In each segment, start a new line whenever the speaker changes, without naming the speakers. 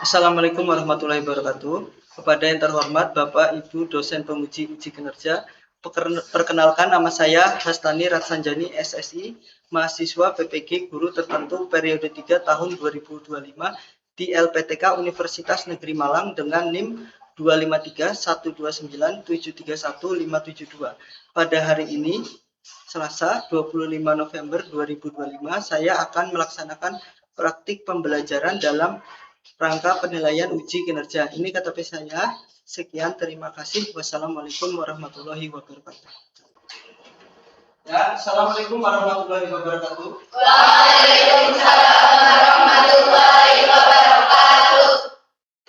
Assalamualaikum warahmatullahi wabarakatuh. Kepada yang terhormat Bapak Ibu dosen penguji uji kinerja, perkenalkan nama saya Hastani Ratsanjani SSI, mahasiswa PPG Guru Tertentu periode 3 tahun 2025 di LPTK Universitas Negeri Malang dengan NIM 2531297317572. Pada hari ini, Selasa 25 November 2025, saya akan melaksanakan praktik pembelajaran dalam rangka penilaian uji kinerja. Ini KTP saya. Sekian, terima kasih. Wassalamualaikum warahmatullahi wabarakatuh. Ya, assalamualaikum warahmatullahi wabarakatuh.
Waalaikumsalam warahmatullahi wabarakatuh.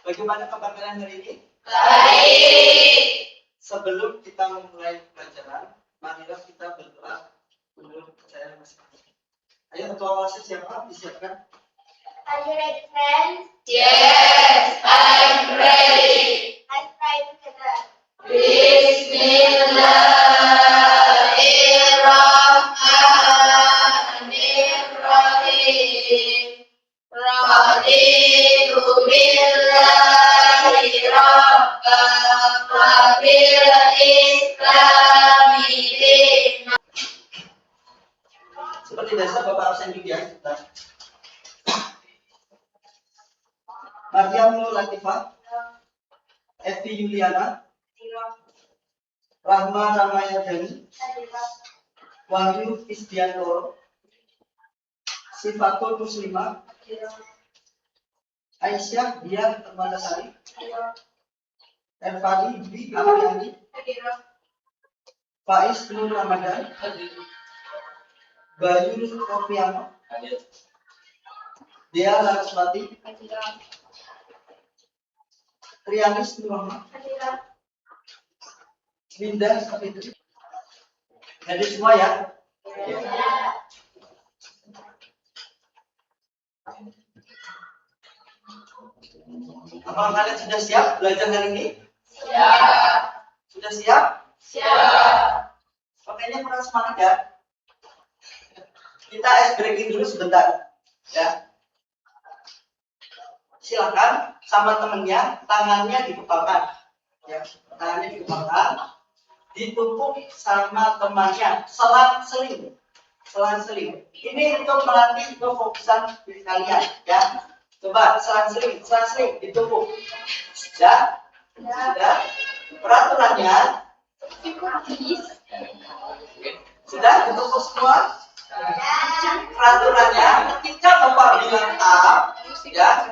Bagaimana kabar kalian hari ini?
Baik.
Sebelum kita memulai pelajaran, marilah kita berdoa menurut kepercayaan masing-masing. Ayo, ketua kelasnya siapa? Disiapkan.
Are you ready, friends?
Yes, I'm ready.
Let's try together.
Bismillahirrahmanirrahim. Raditu billahi rabban wa bil islami dinan.
Seperti biasa, Bapak absen juga ya. Mariam Nur Latifah, Evi Yuliana, Rahma Ramayadani, Wahyu Isdiantoro, Sifatul Muslimah, Aisyah Dian Permatasari, Ervali Dwi Apriani, Faiz Nur Ramadan, Bayu Rofiano, Dea Laraswati, Trianis Muhammad, Linda Sapitri. Hadir semua ya? Apakah kalian sudah siap belajar hari ini?
Siap.
Sudah siap?
Siap.
Makanya kurang semangat ya. Kita ice breaking dulu sebentar, ya. Silakan sama temennya, tangannya dikepalkan, ya. Tangannya dikepalkan, ditumpuk sama temannya, selang-seling. Ini untuk melatih kefokusan diri kalian, ya. Coba selang-seling, ditumpuk. Ya? Sudah? Peraturannya sudah ditumpuk semua? Peraturannya ketika Bapak bilang A, ya,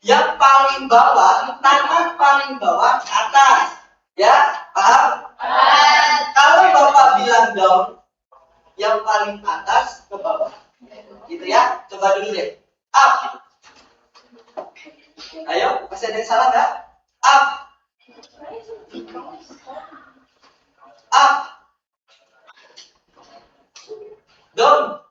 yang paling bawah, tangan paling bawah ke atas, ya, paham? Kalau Bapak bilang down, yang paling atas ke bawah, gitu ya. Coba dulu deh, up. Ayo, masih ada yang salah nggak? Up. Down.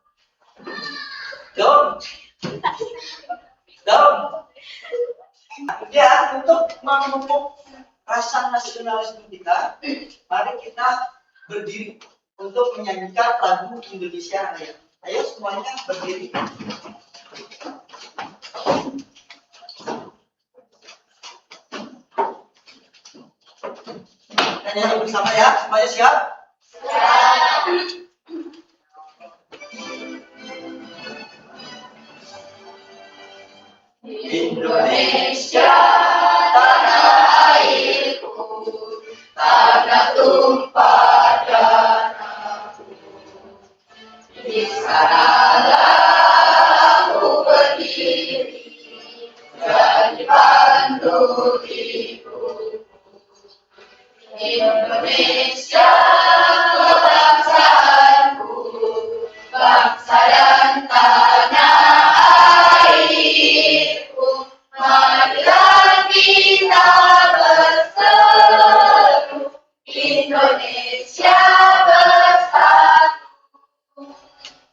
Ya, untuk memupuk rasa nasionalisme kita, mari kita berdiri untuk menyanyikan lagu Indonesia Raya. Ayo semuanya berdiri. Kita nyanyi bersama ya, semuanya siap?
Siap.
Indonesia,
tanah airku, tanah tumpah darahku. Di sanalah aku berdiri, jadi pandu hidupku. Indonesia, kebangsaanku, bangsa dan tanah airku. Marilah kita berseru, Indonesia bersatu.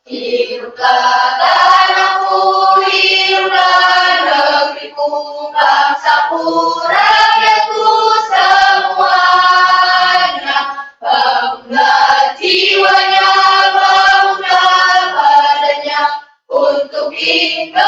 Hiduplah tanahku, hiduplah negeriku, bangsaku, rakyatku semuanya. Bangunlah jiwanya, bangunlah badannya untuk Indonesia.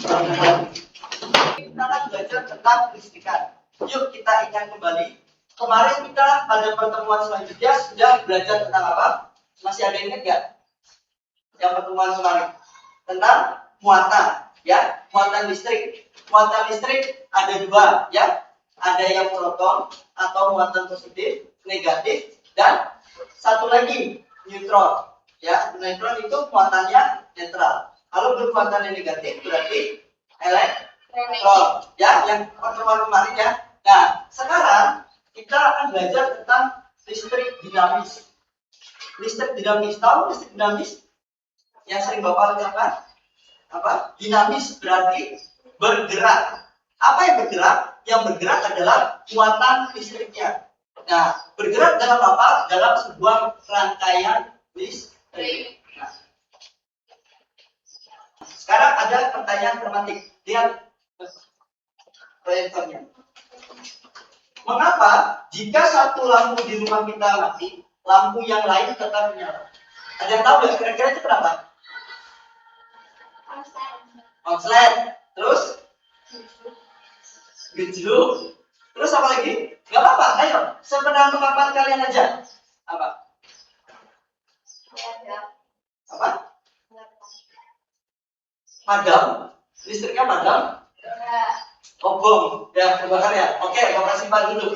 Kita akan belajar tentang kelistrikan. Yuk kita ingat kembali. Kemarin kita pada pertemuan selanjutnya sudah belajar tentang apa? Masih ada yang ingat nggak? Yang pertemuan kemarin tentang muatan, ya, muatan listrik. Muatan listrik ada dua, ya. Ada yang proton atau muatan positif, negatif, dan satu lagi neutron. Ya, neutron itu muatannya netral. Kalau bermuatannya negatif berarti elektron. Ya, yang pertemuan kemarin ya. Nah, sekarang kita akan belajar tentang listrik dinamis. Listrik dinamis, tahu listrik dinamis? Yang sering Bapak lihat apa? Dinamis berarti bergerak. Apa yang bergerak? Yang bergerak adalah muatan listriknya. Nah, bergerak dalam apa? Dalam sebuah rangkaian listrik. Nah, sekarang ada pertanyaan tematik. Lihat proyektornya. Mengapa jika satu lampu di rumah kita mati, lampu yang lain tetap menyala? Ada yang tahu nggak kira-kira itu kenapa? Konslet. Terus? Gejluk. Terus apa lagi? Gak apa-apa, ayo. Sependapat kalian aja. Apa? Apa? Padam? Listriknya padam? Obong. Ya, terbakar ya. Oke, Bapak simpan dulu.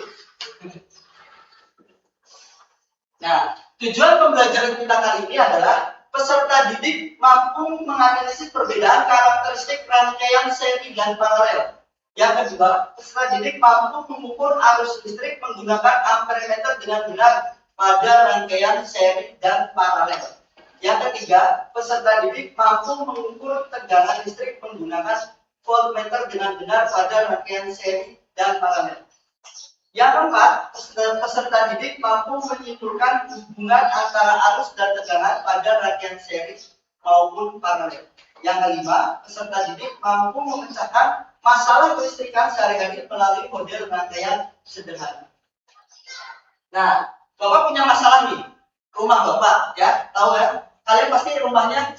Nah, tujuan pembelajaran kita kali ini adalah peserta didik mampu menganalisis perbedaan karakteristik rangkaian seri dan paralel. Yang kedua, peserta didik mampu mengukur arus listrik menggunakan ampermeter dengan benar pada rangkaian seri dan paralel. Yang ketiga, peserta didik mampu mengukur tegangan listrik menggunakan voltmeter dengan benar pada rangkaian seri dan paralel. Yang keempat, peserta didik mampu menyimpulkan hubungan antara arus dan tegangan pada rangkaian seri maupun paralel. Yang kelima, peserta didik mampu memecahkan masalah kelistrikan sehari-hari melalui model rangkaian sederhana. Nah, Bapak punya masalah nih, rumah Bapak, ya, tahu ya? Kalian pasti rumahnya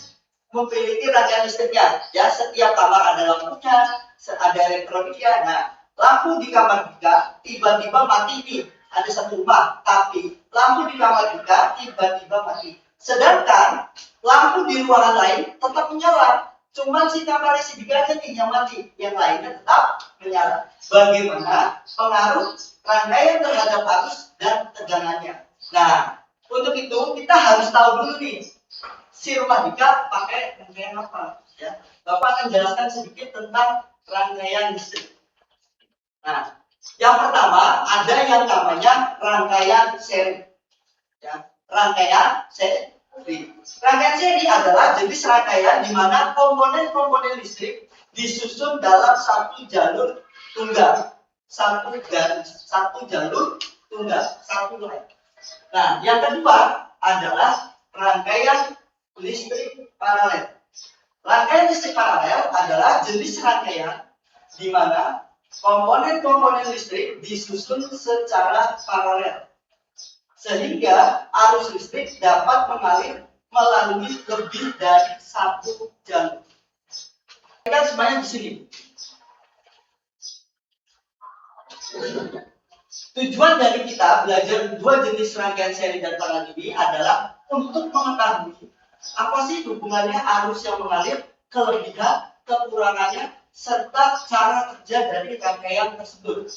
memiliki rangkaian listriknya, ya. Setiap kamar ada lampunya, ada elektroniknya. Nah, lampu di kamar kita tiba-tiba mati nih, ada satu rumah, tapi lampu di kamar kita tiba-tiba mati. Sedangkan lampu di ruangan lain tetap menyala. Cuma si kamar si Bika aja nih yang mati, yang lainnya tetap menyala. Bagaimana pengaruh rangkaian terhadap arus dan tegangannya? Nah, untuk itu kita harus tahu dulu nih, si rumah Bika pakai rangkaian apa? Ya, Bapak akan jelaskan sedikit tentang rangkaian listrik. Nah, yang pertama ada yang namanya rangkaian seri. Ya, rangkaian seri. Rangkaian seri adalah jenis rangkaian di mana komponen-komponen listrik disusun dalam satu jalur tunggal, satu jalur tunggal, satu line. Nah, yang kedua adalah rangkaian listrik paralel. Rangkaian listrik paralel adalah jenis rangkaian di mana komponen-komponen listrik disusun secara paralel, sehingga arus listrik dapat mengalir melalui lebih dari satu jalur. Kita semuanya di sini. Tujuan dari kita belajar dua jenis rangkaian seri dan paralel ini adalah untuk mengetahui apa sih hubungannya arus yang mengalir, kelebihan, kekurangannya, serta cara kerja dari rangkaian tersebut.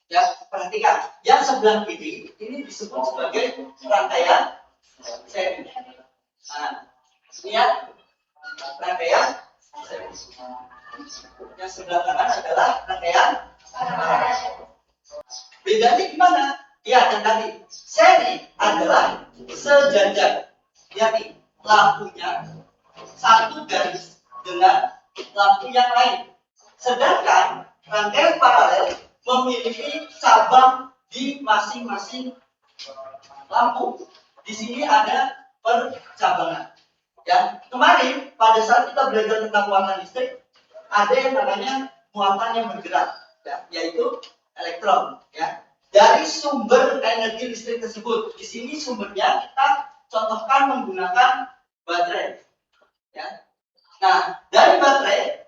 Ya, perhatikan, yang sebelah kiri ini disebut sebagai rangkaian seri. Nah, ini ya rangkaian seri. Yang sebelah kanan adalah rangkaian paralel. Bedanya gimana? Ya, yang tadi seri adalah sejajar. Jadi lampunya satu garis dengan lampu yang lain. Sedangkan rangkaian paralel memiliki cabang di masing-masing lampu. Di sini ada percabangan. Ya, kemarin pada saat kita belajar tentang muatan listrik, ada yang namanya muatan yang bergerak, ya, yaitu elektron. Ya, dari sumber energi listrik tersebut. Di sini sumbernya kita contohkan menggunakan baterai. Ya. Nah, dari baterai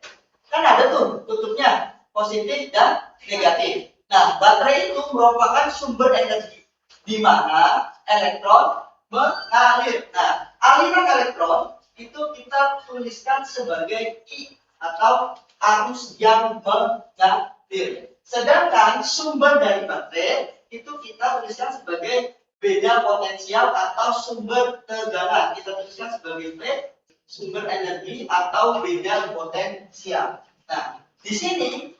Kan ada tuh tutupnya, positif dan negatif. Nah, baterai itu merupakan sumber energi di mana elektron mengalir. Nah, aliran elektron itu kita tuliskan sebagai I atau arus yang mengalir. Sedangkan sumber dari baterai itu kita tuliskan sebagai beda potensial atau sumber tegangan. Kita tuliskan sebagai B, sumber energi atau beda potensial. Nah, di sini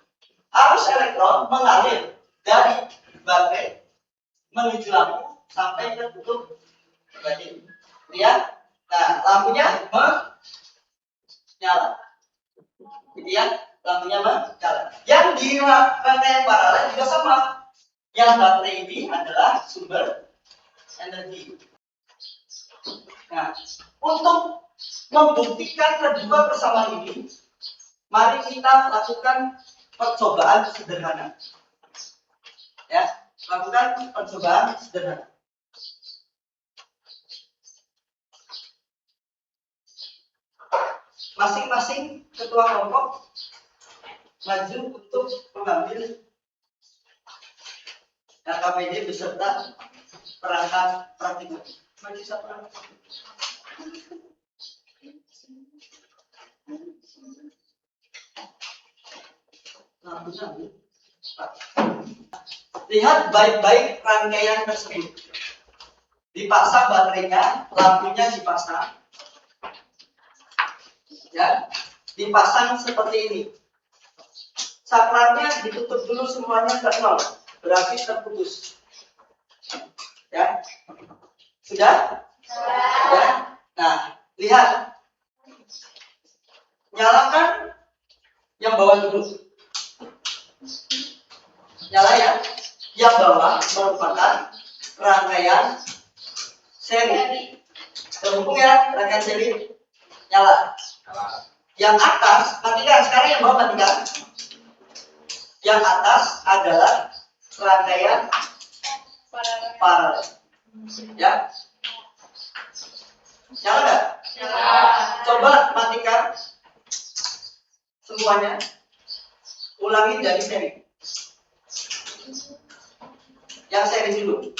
arus elektron mengalir dari baterai menuju lampu sampai ke kutub negatif. Lihat, nah lampunya menyala, gitu ya, lampunya menyala. Yang di rangkaian paralel juga sama. Yang baterai ini adalah sumber energi. Nah, untuk membuktikan kedua persamaan ini, mari kita lakukan percobaan sederhana. Ya, lakukan percobaan sederhana. Masing-masing ketua kelompok maju untuk mengambil RKPD beserta perangkat praktikum. Maju satu orang. Lihat baik-baik rangkaian tersebut. Dipasang baterainya, lampunya dipasang. Ya, dipasang seperti ini. Saklarnya ditutup dulu semuanya ke 0, berarti terputus. Ya, sudah? Ya. Nah, lihat. Nyalakan yang bawah dulu. Nyala ya. Yang bawah merupakan rangkaian seri. Terhubung ya, rangkaian seri. Nyala. Yang atas, matikan. Sekarang yang bawah matikan. Yang atas adalah rangkaian paralel. Ya. Nyala nggak?
Nyala.
Coba matikan semuanya. Ulangi dari seri. Yang seri dulu.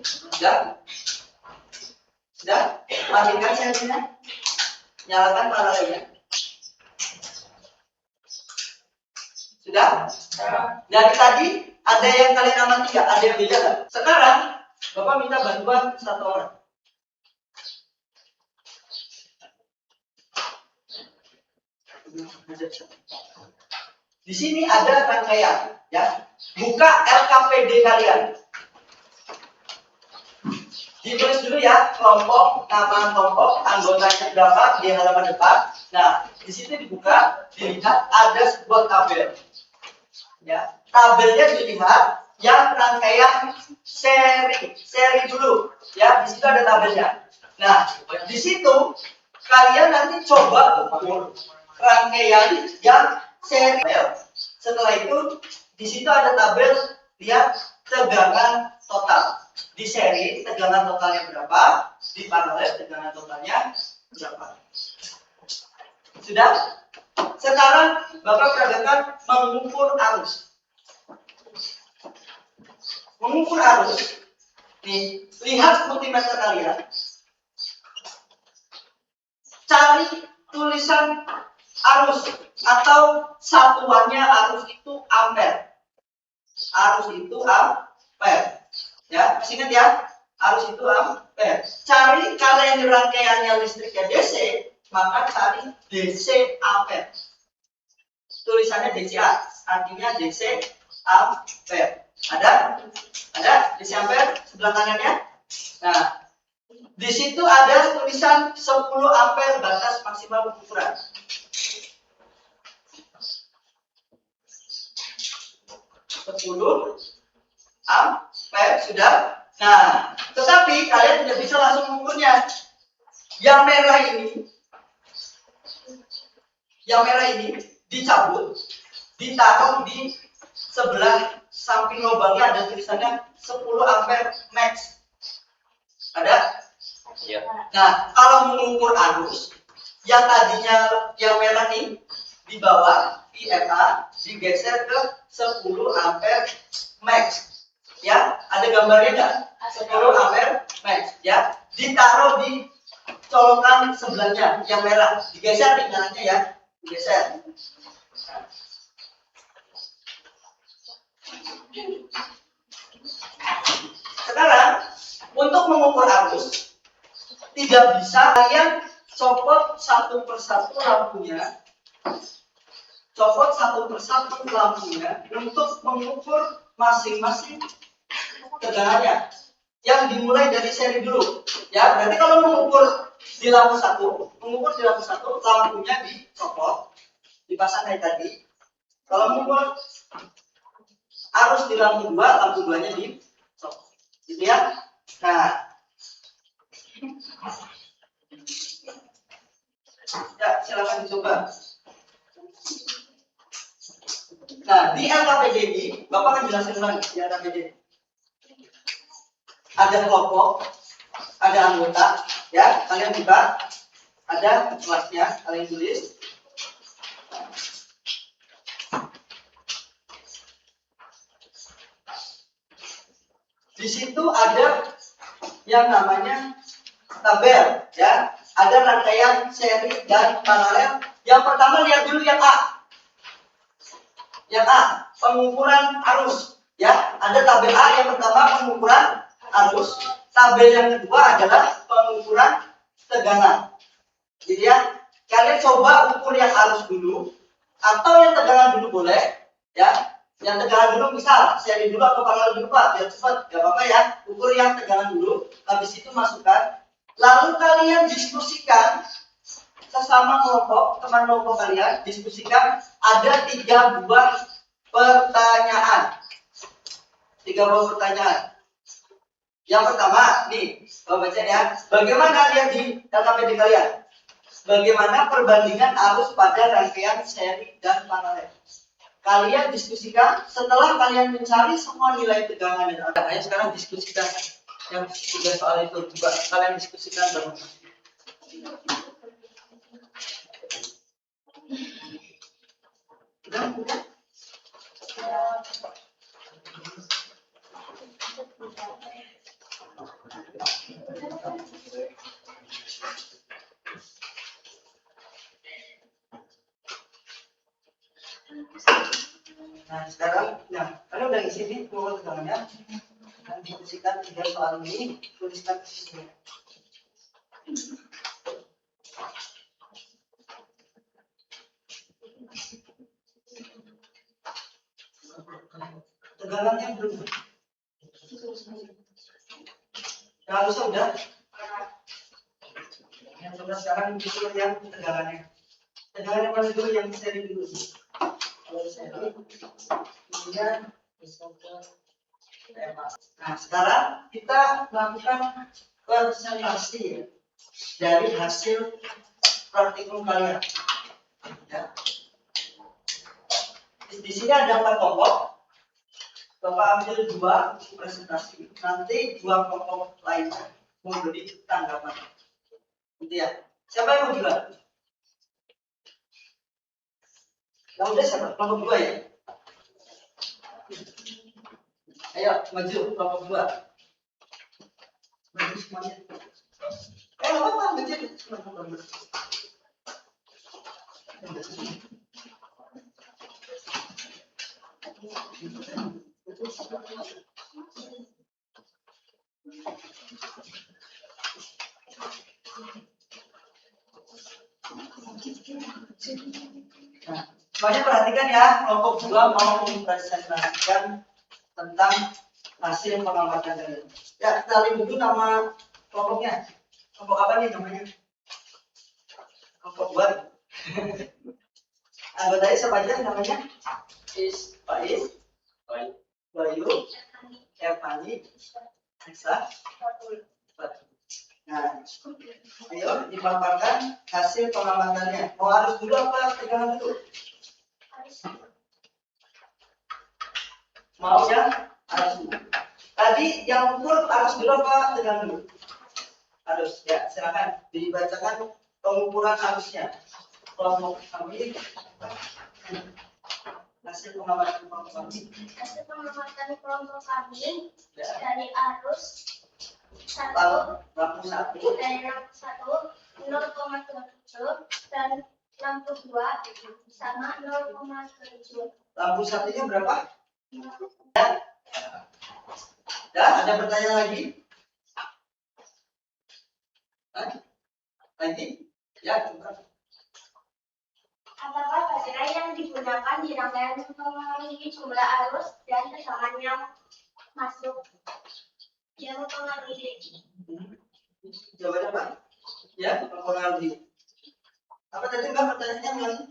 Sudah? Sudah? Matikan serinya. Nyalakan paralelnya. Sudah? Dari tadi ada yang kalian amati nggak? Ada yang beda nggak? Sekarang Bapak minta bantuan satu orang. Di sini ada rangkaian, ya. Buka LKPD kalian. Ditulis dulu ya, kelompok, nama kelompok, anggotanya berapa di halaman depan. Nah, di situ dibuka, dilihat ada sebuah tabel. Ya, tabelnya dilihat yang rangkaian seri dulu. Ya, di situ ada tabelnya. Nah, di situ kalian nanti coba ukur rangkaian yang seri. Setelah itu di situ ada tabel, lihat tegangan total. Di seri tegangan totalnya berapa, di paralel tegangan totalnya berapa. Sudah? Sekarang Bapak peragakan mengukur arus. Mengukur arus. Nih, lihat multimeter kalian. Cari tulisan arus atau satuannya arus itu ampere. Arus itu ampere. Ya, masih ingat ya? Arus itu ampere. Cari kalau yang rangkaiannya listriknya DC, maka cari DC ampere. Tulisannya DCA, artinya DC ampere. Ada? Ada DC ampere sebelah kanannya? Nah, di situ ada tulisan 10 ampere batas maksimal pengukuran. 10 ampere sudah. Nah, tetapi kalian tidak bisa langsung mengukurnya. Yang merah ini dicabut, ditaruh di sebelah samping lubangnya ada tulisannya 10 ampere max. Ada?
Iya.
Nah, kalau mengukur arus yang tadinya yang merah nih di bawah VMA digeser ke 10 ampere max. Ya, ada gambarnya nggak? 10 ampere max. Ya, ditaruh di colokan sebelahnya yang merah, digeser nih kanannya ya, digeser. Sekarang untuk mengukur arus tidak bisa kalian copot satu persatu lampunya, untuk mengukur masing-masing tegangannya. Yang dimulai dari seri dulu. Ya, berarti kalau mengukur di lampu satu, lampunya dicopot, dipasang kayak tadi. Kalau mengukur arus di lampu 2, lampu 2-nya dicopot. Gitu ya. Nah, ya silakan dicoba. Nah, di LKPD ini, Bapak akan jelasin lagi di LKPD. Ada kelompok, ada anggota, ya, kalian buka, ada kelasnya, kalian tulis. Di situ ada yang namanya tabel, ya, ada rangkaian seri dan paralel. Yang pertama lihat dulu yang A. Yang A, pengukuran arus, ya, ada tabel A yang pertama pengukuran arus, tabel yang kedua adalah pengukuran tegangan. Jadi ya, kalian coba ukur yang arus dulu atau yang tegangan dulu boleh, ya. Yang tegangan dulu misal seri dulu atau paralel dulu Pak, biar cepat, gak apa-apa ya. Ukur yang tegangan dulu, habis itu masukkan, lalu kalian diskusikan sesama kelompok, teman kelompok kalian diskusikan ada 3 buah pertanyaan. 3 buah pertanyaan. Yang pertama, nih, kalau baca ya, bagaimana lihat di LKPD kalian? Bagaimana perbandingan arus pada rangkaian seri dan paralel? Kalian diskusikan, setelah kalian mencari semua nilai tegangan dan arus. Ayo sekarang diskusikan yang 3 soal itu juga kalian diskusikan bareng. Udah? Nah, sekarang, kalian udah isi nih semua tegangannya. Dan diskusikan 3 soal ini, tuliskan di sini. Tegangannya belum. Harusnya udah. Yang sekarang disuruh yang tegangannya. Tegangannya paling dulu yang seri dulu. Kalau seri, kemudian nah, sekarang kita melakukan presentasi dari hasil praktikum kalian. Ya. Di sini ada 4 kelompok. Bapak ambil 2 untuk presentasi. Nanti 2 kelompok lainnya mau beri tanggapan. Gitu ya. Siapa yang mau duluan? Yang udah siapa? Kelompok 2 ya? Ayo, maju kelompok 2. Maju semuanya. Apa-apa, maju. Nah, semuanya perhatikan ya, kelompok 2 mau mempresentasikan tentang hasil pengamatan kalian. Ya, kenalin dulu nama kelompoknya. Kelompok apa nih namanya? Kelompok 2. Anggotanya siapa aja namanya? Bayu, Evani, Nisa. Nah, ayo dipaparkan hasil pengamatannya. Mau arus dulu apa tegangan dulu? Mau ya? Arus dulu. Tadi yang ukur arus dulu apa tegangan dulu? Arus ya, silakan dibacakan pengukuran arusnya. Kelompok kami hasil pengamatan kelompok kami.
Hasil pengamatan kelompok kami
Ya.
dari arus 1
Lampu 1
dari lampu 1 0,27 dan lampu 2 sama 0,7.
lampu satunya berapa? Ya, ada pertanyaan lagi? Hah? Lagi? Ya, coba.
Apakah baterai yang digunakan di rangkaian mempengaruhi jumlah arus dan tegangan yang masuk? Yang mempengaruhi.
Jawabannya apa? Ya, mempengaruhi. Apa tadi Mbak pertanyaannya lagi?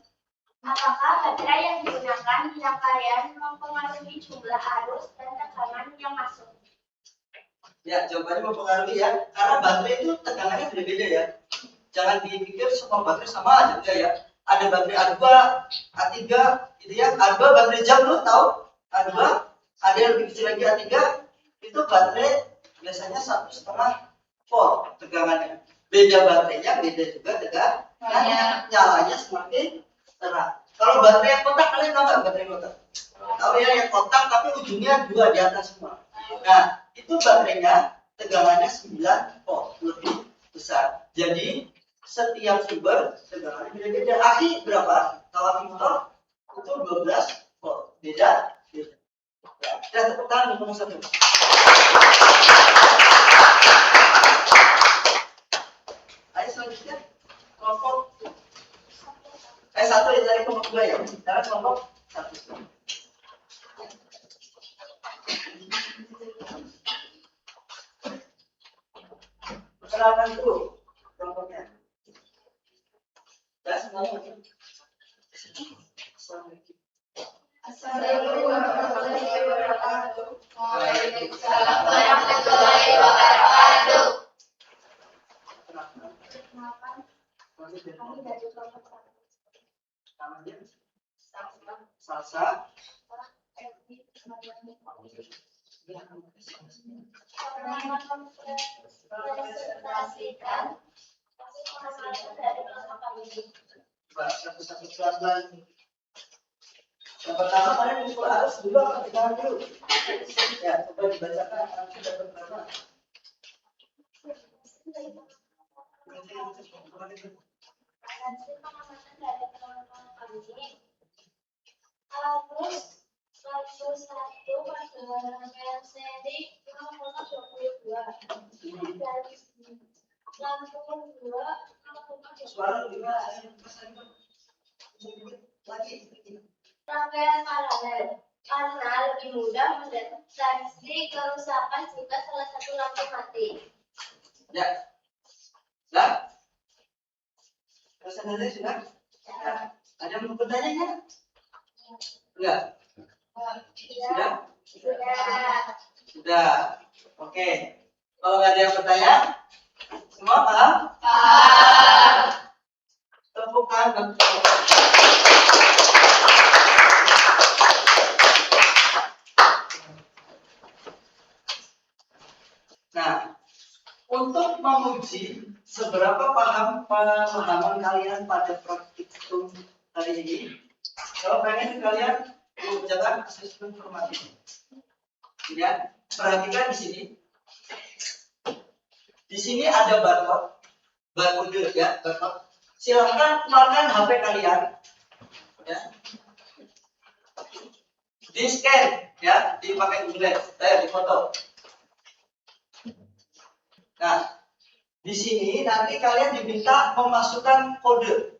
Apakah baterai yang digunakan di rangkaian mempengaruhi jumlah arus dan tegangan yang masuk?
Ya, jawabannya mempengaruhi ya. Karena baterai itu tegangannya beda-beda ya. Jangan dipikir semua baterai sama aja enggak ya. Ada baterai A2, A3 gitu ya. A2 baterai jam lo tahu? A2 ada yang lebih kecil lagi A3 itu baterai biasanya 1,5 volt tegangannya. Beda baterainya, beda juga tegangan. Nyalanya semakin terang. Kalau baterai yang kotak kalian tahu nggak baterai kotak? Tahu ya yang kotak tapi ujungnya 2 di atas semua. Nah, itu baterainya tegangannya 9 volt lebih besar. Jadi setiap sumber tegangannya beda-beda. Aki berapa? Kalau aki motor itu 12 volt. Beda. Ya, tepuk tangan untuk nomor 1. Ayo selanjutnya kelompok 1 ya dari kelompok 2 ya. Sekarang kelompok 1. Perkenalkan dulu kelompoknya. Ya, semuanya.
Assalamualaikum warahmatullahi wabarakatuh. Waalaikumsalam warahmatullahi wabarakatuh.
Perkenalkan, kami dari kelompok 1.
Namanya Salsa.
Presentasikan hasil pengamatan dari kelompok kami.
Satu-satu pelan-pelan. Yang pertama kalian ukur arus dulu apa tegangan dulu? Ya, coba dibacakan arusnya dapat berapa?
Hasil pengamatan dari kelompok kami arus lampu 1 pada rangkaian seri 0,22 dan lampu 2 0,7.
Suara lebih lagi.
Rangkaian paralel karena lebih mudah mendeteksi kerusakan jika salah satu lampu mati.
Ya. Sudah? Pesan dari sudah? Ya. Ada yang mau bertanya? Enggak? Sudah?
Sudah.
Sudah. Oke. Kalau nggak ada yang bertanya, semua paham?
Paham.
Tepuk tangan. Nah, untuk menguji seberapa pemahaman kalian pada praktikum hari ini, kalau pengen kalian mengerjakan asesmen formatif, ya, perhatikan di sini. Di sini ada barcode ya, barcode. Silahkan keluarkan HP kalian, ya, di scan, ya, dipakai Google, di foto. Nah, di sini nanti kalian diminta memasukkan kode.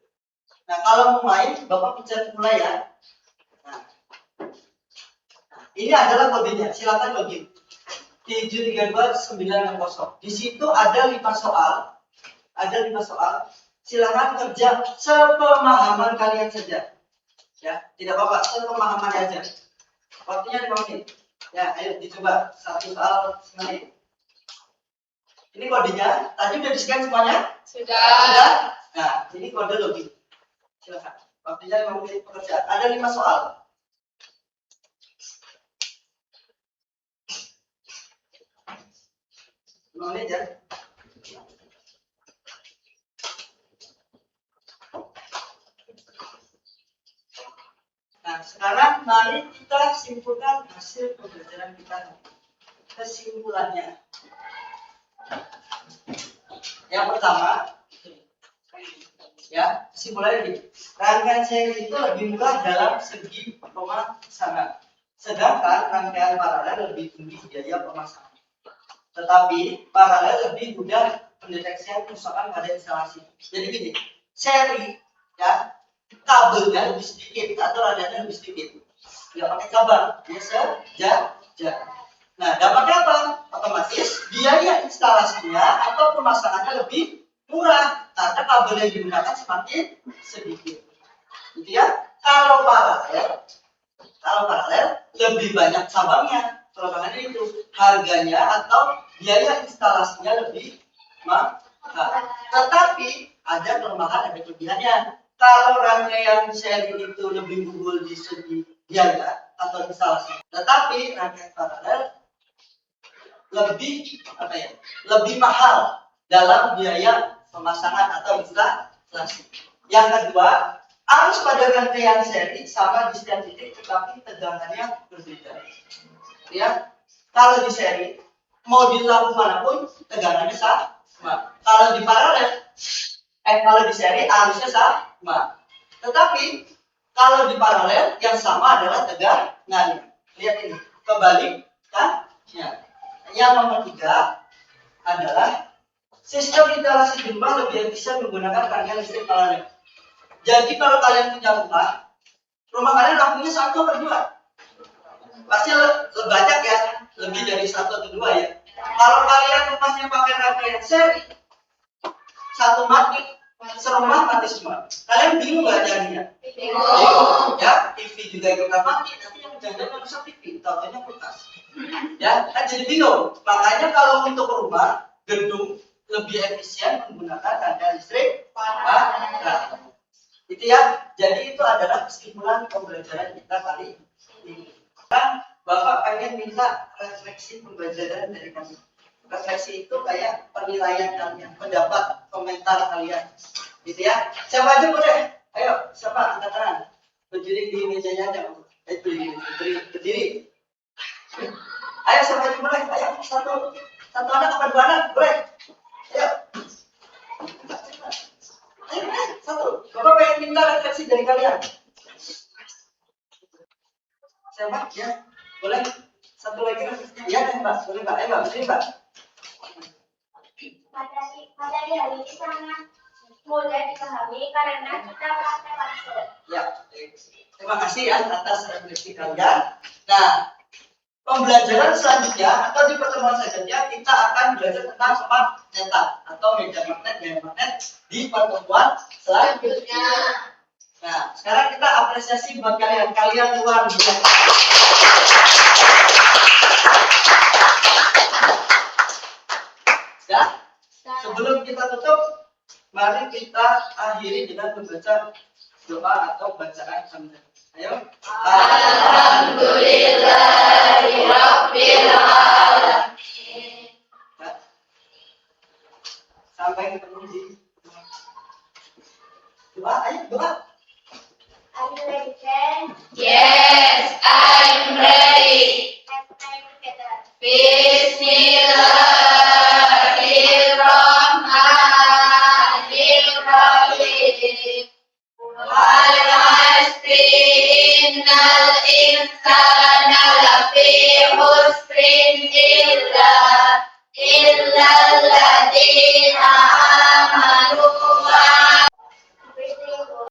Nah, kalau mau main, Bapak pencet mulai ya. Nah, ini adalah kodenya. Silakan login. 732-960. Di situ ada 5 soal. Ada 5 soal. Silakan kerja sepemahaman kalian saja. Ya, tidak apa-apa, sepemahaman aja. Waktunya 5 menit. Ya, ayo dicoba satu soal semenit. Ini kodenya. Tadi udah di-scan semuanya? Sudah. Nah, ini kode login. Silakan. Waktunya 5 menit pekerjaan. Ada 5 soal. Menit ya. sekarang mari kita simpulkan hasil pembelajaran kita. Kesimpulannya. Yang pertama, ya, kesimpulannya ini. Rangkaian seri itu lebih murah dalam segi pemasangan. Sedangkan rangkaian paralel lebih tinggi biaya pemasangan. Tetapi paralel lebih mudah pendeteksian kerusakan pada instalasi. Jadi gini, seri ya kabelnya lebih sedikit atau radarnya lebih sedikit. Nggak pakai cabang, biasa sejajar. Nah, dampaknya apa? Otomatis biaya instalasinya atau pemasangannya lebih murah karena kabel yang digunakan semakin sedikit. Gitu ya. Kalau paralel lebih banyak cabangnya. Perkembangannya itu harganya atau biaya instalasinya lebih mahal. Tetapi ada kelemahan, ada kelebihannya. Kalau rangkaian seri itu lebih unggul di segi biaya atau instalasi, tetapi rangkaian paralel lebih mahal dalam biaya pemasangan atau instalasi. Yang kedua, arus pada rangkaian seri sama di setiap titik, tetapi tegangannya berbeda. Ya, kalau di seri mau di lampu manapun tegangannya sama. Kalau di paralel, kalau di seri arusnya sama. Tetapi kalau di paralel yang sama adalah tegangannya. Lihat ini, kebalikannya. Yang nomor 3 adalah sistem instalasi gempa lebih efisien menggunakan rangkaian listrik paralel. Jadi kalau kalian punya rumah kalian lampunya 1 atau 2? Pasti banyak ya, lebih dari 1 atau 2 ya. Kalau kalian rumahnya pakai rangkaian seri, 1 mati, serumah mati semua. Kalian bingung nggak jadinya? Bingung. Ya, TV juga kita mati, nanti yang jangan rusak TV, contohnya kulkas. Ya, kan jadi bingung. Makanya kalau untuk rumah, gedung lebih efisien menggunakan rangkaian listrik paralel. Itu ya. Jadi itu adalah kesimpulan pembelajaran kita kali ini. Sekarang Bapak pengen minta refleksi pembelajaran dari kami. Refleksi itu kayak penilaian kalian, pendapat, komentar kalian. Gitu ya. Siapa aja boleh? Ayo, siapa angkat tangan? Berdiri di mejanya aja. Berdiri. Ayo siapa aja boleh? Ayo satu anak apa 2 anak? Boleh? Ayo. Ayo, satu. Bapak pengen minta refleksi dari kalian. Siapa? Ya, boleh. Satu lagi refleksinya. Ya, Mbak. Boleh, Mbak. Ayo, Mbak. Sini, Mbak.
Materi hari ini sangat mudah dipahami karena kita praktek langsung.
Ya, terima kasih ya atas refleksi kalian. Nah, pembelajaran selanjutnya atau di pertemuan selanjutnya kita akan belajar tentang smart cetak atau meja magnet di pertemuan selanjutnya. Nah, sekarang kita apresiasi buat kalian luar biasa. Ya, sebelum kita tutup, mari kita akhiri dengan membaca doa atau bacaan sambil. Ayo.
Alhamdulillahirabbil alamin.
Sampai ketemu di doa. Ayo doa.
Are you ready, friend?
Yes, I'm ready.
Let's pray together.
Bismillahirrahmanirrahim. Wal 'asri innal insana